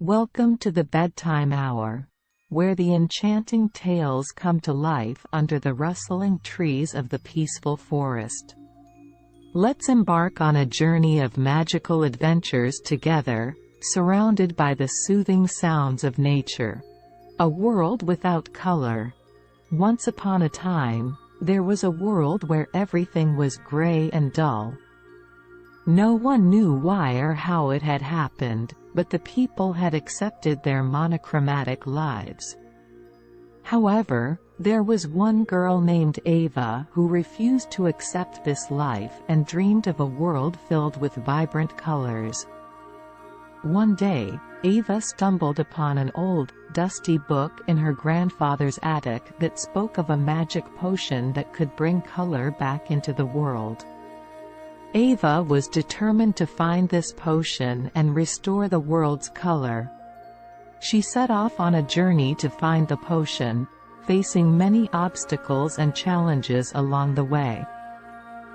Welcome to the bedtime hour, where the enchanting tales come to life under the rustling trees of the peaceful forest. Let's embark on a journey of magical adventures together, surrounded by the soothing sounds of nature. A world without color. Once upon a time, there was a world where everything was gray and dull. No one knew why or how it had happened, but the people had accepted their monochromatic lives. However, there was one girl named Ava who refused to accept this life and dreamed of a world filled with vibrant colors. One day, Ava stumbled upon an old, dusty book in her grandfather's attic that spoke of a magic potion that could bring color back into the world. Ava was determined to find this potion and restore the world's color. She set off on a journey to find the potion, facing many obstacles and challenges along the way.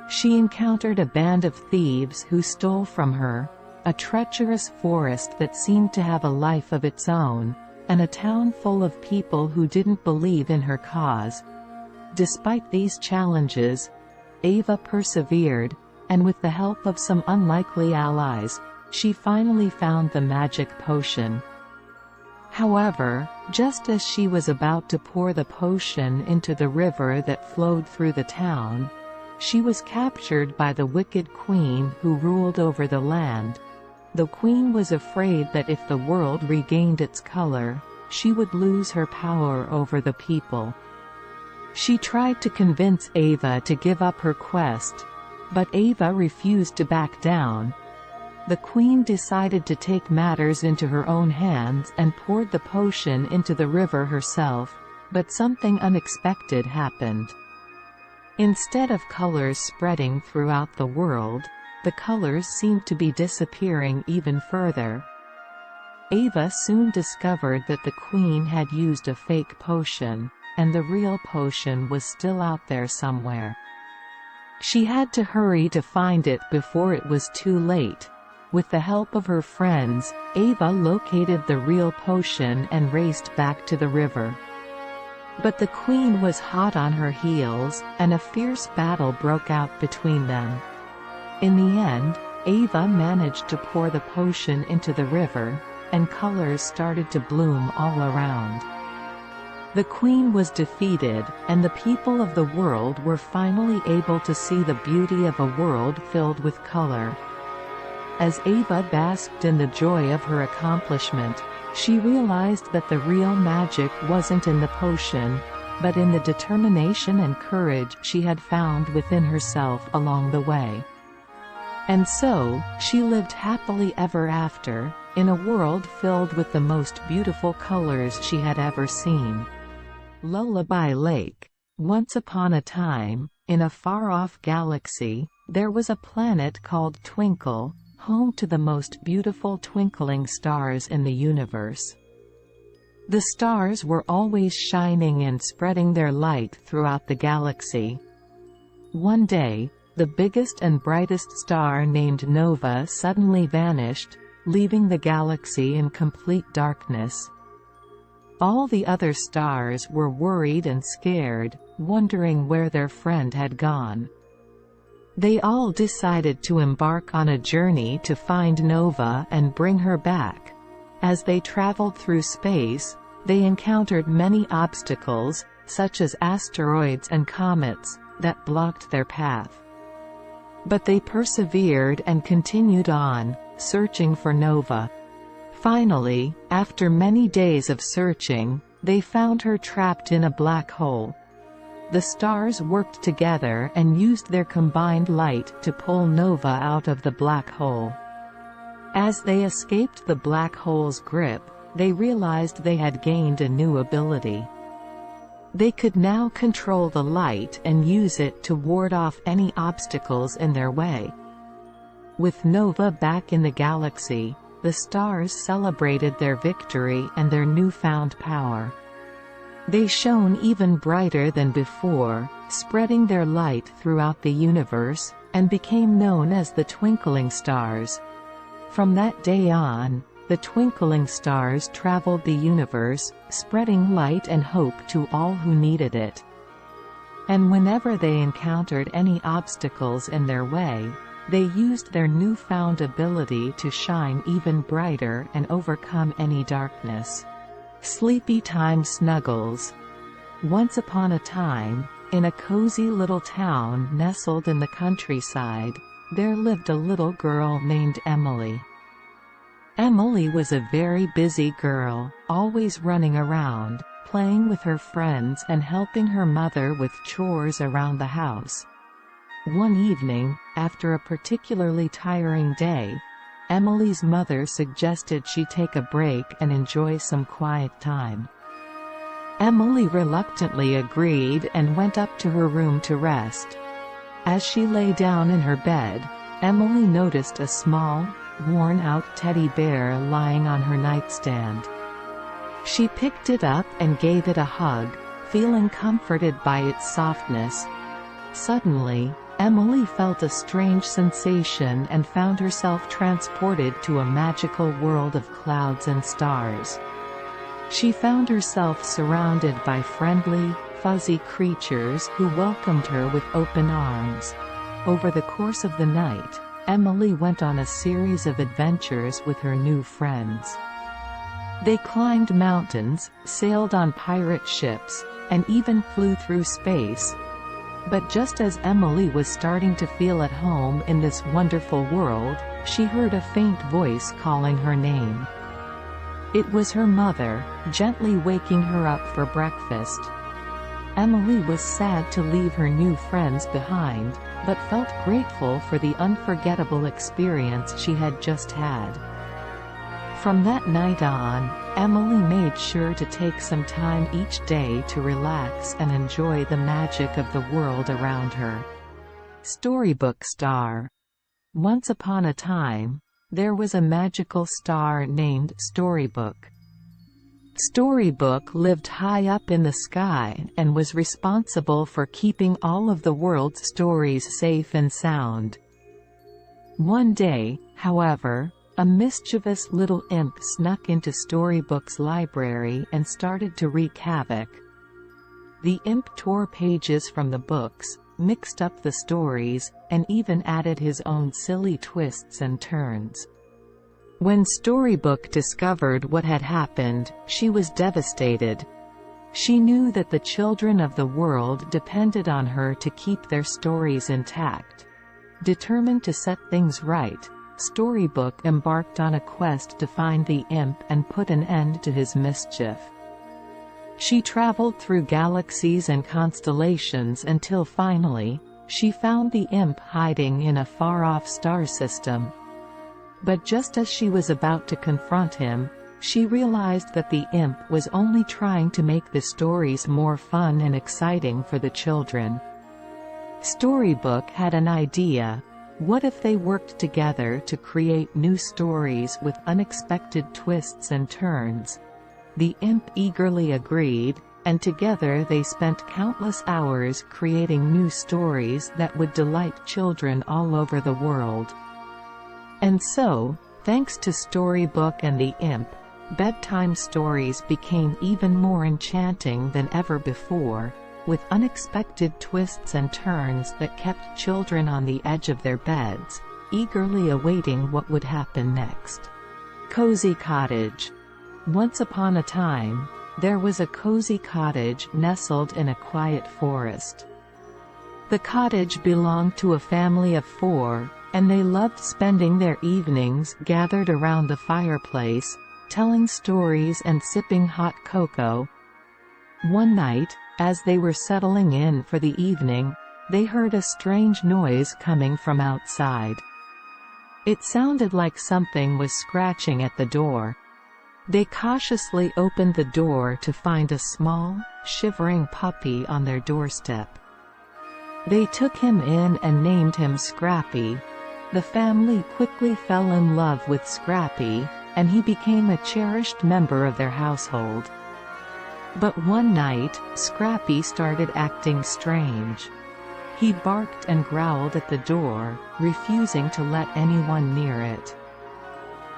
She encountered a band of thieves who stole from her, a treacherous forest that seemed to have a life of its own, and a town full of people who didn't believe in her cause. Despite these challenges, Ava persevered, and with the help of some unlikely allies, she finally found the magic potion. However, just as she was about to pour the potion into the river that flowed through the town, she was captured by the wicked queen who ruled over the land. The queen was afraid that if the world regained its color, she would lose her power over the people. She tried to convince Ava to give up her quest, but Ava refused to back down. The queen decided to take matters into her own hands and poured the potion into the river herself, but something unexpected happened. Instead of colors spreading throughout the world, the colors seemed to be disappearing even further. Ava soon discovered that the queen had used a fake potion, and the real potion was still out there somewhere. She had to hurry to find it before it was too late. With the help of her friends, Ava located the real potion and raced back to the river. But the queen was hot on her heels, and a fierce battle broke out between them. In the end, Ava managed to pour the potion into the river, and colors started to bloom all around. The queen was defeated, and the people of the world were finally able to see the beauty of a world filled with color. As Ava basked in the joy of her accomplishment, she realized that the real magic wasn't in the potion, but in the determination and courage she had found within herself along the way. And so, she lived happily ever after, in a world filled with the most beautiful colors she had ever seen. Lullaby Lake. Once upon a time, in a far-off galaxy, there was a planet called Twinkle, home to the most beautiful twinkling stars in the universe. The stars were always shining and spreading their light throughout the galaxy. One day, the biggest and brightest star named Nova suddenly vanished, leaving the galaxy in complete darkness. All the other stars were worried and scared, wondering where their friend had gone. They all decided to embark on a journey to find Nova and bring her back. As they traveled through space, they encountered many obstacles, such as asteroids and comets, that blocked their path. But they persevered and continued on, searching for Nova. Finally, after many days of searching, they found her trapped in a black hole. The stars worked together and used their combined light to pull Nova out of the black hole. As they escaped the black hole's grip, they realized they had gained a new ability. They could now control the light and use it to ward off any obstacles in their way. With Nova back in the galaxy, the stars celebrated their victory and their newfound power. They shone even brighter than before, spreading their light throughout the universe, and became known as the twinkling stars. From that day on, The twinkling stars traveled the universe, spreading light and hope to all who needed it. And whenever they encountered any obstacles in their way, they used their newfound ability to shine even brighter and overcome any darkness. Sleepy Time Snuggles. Once upon a time, in a cozy little town nestled in the countryside, there lived a little girl named Emily. Emily was a very busy girl, always running around, playing with her friends and helping her mother with chores around the house. One evening, after a particularly tiring day, Emily's mother suggested she take a break and enjoy some quiet time. Emily reluctantly agreed and went up to her room to rest. As she lay down in her bed, Emily noticed a small, worn-out teddy bear lying on her nightstand. She picked it up and gave it a hug, feeling comforted by its softness. Suddenly, Emily felt a strange sensation and found herself transported to a magical world of clouds and stars. She found herself surrounded by friendly, fuzzy creatures who welcomed her with open arms. Over the course of the night, Emily went on a series of adventures with her new friends. They climbed mountains, sailed on pirate ships, and even flew through space. But just as Emily was starting to feel at home in this wonderful world, she heard a faint voice calling her name. It was her mother, gently waking her up for breakfast. Emily was sad to leave her new friends behind, but felt grateful for the unforgettable experience she had just had. From that night on, Emily made sure to take some time each day to relax and enjoy the magic of the world around her. Storybook Star. Once upon a time, there was a magical star named Storybook. Storybook lived high up in the sky and was responsible for keeping all of the world's stories safe and sound. One day, however, a mischievous little imp snuck into Storybook's library and started to wreak havoc. The imp tore pages from the books, mixed up the stories, and even added his own silly twists and turns. When Storybook discovered what had happened, she was devastated. She knew that the children of the world depended on her to keep their stories intact. Determined to set things right, Storybook embarked on a quest to find the imp and put an end to his mischief. She traveled through galaxies and constellations until finally, she found the imp hiding in a far-off star system. But just as she was about to confront him, she realized that the imp was only trying to make the stories more fun and exciting for the children. Storybook had an idea. What if they worked together to create new stories with unexpected twists and turns? The imp eagerly agreed, and together they spent countless hours creating new stories that would delight children all over the world. And so, thanks to Storybook and the imp, bedtime stories became even more enchanting than ever before, with unexpected twists and turns that kept children on the edge of their beds, eagerly awaiting what would happen next. Cozy Cottage. Once upon a time, there was a cozy cottage nestled in a quiet forest. The cottage belonged to a family of 4, and they loved spending their evenings gathered around the fireplace, telling stories and sipping hot cocoa. One night, as they were settling in for the evening, they heard a strange noise coming from outside. It sounded like something was scratching at the door. They cautiously opened the door to find a small, shivering puppy on their doorstep. They took him in and named him Scrappy. The family quickly fell in love with Scrappy, and he became a cherished member of their household. But one night, Scrappy started acting strange. He barked and growled at the door, refusing to let anyone near it.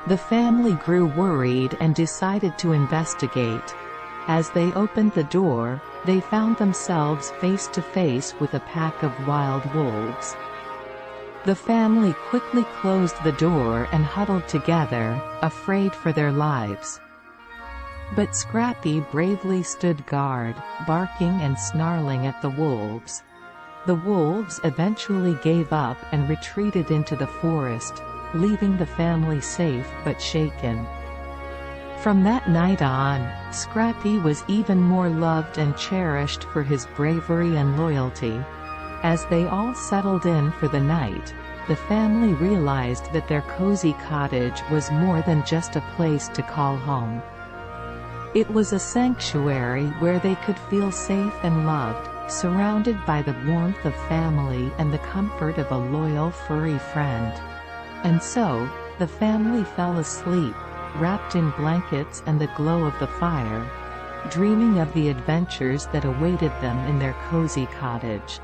The family grew worried and decided to investigate. As they opened the door, they found themselves face to face with a pack of wild wolves. The family quickly closed the door and huddled together, afraid for their lives. But Scrappy bravely stood guard, barking and snarling at the wolves. The wolves eventually gave up and retreated into the forest, leaving the family safe but shaken. From that night on, Scrappy was even more loved and cherished for his bravery and loyalty. As they all settled in for the night, the family realized that their cozy cottage was more than just a place to call home. It was a sanctuary where they could feel safe and loved, surrounded by the warmth of family and the comfort of a loyal furry friend. And so, the family fell asleep, wrapped in blankets and the glow of the fire, dreaming of the adventures that awaited them in their cozy cottage.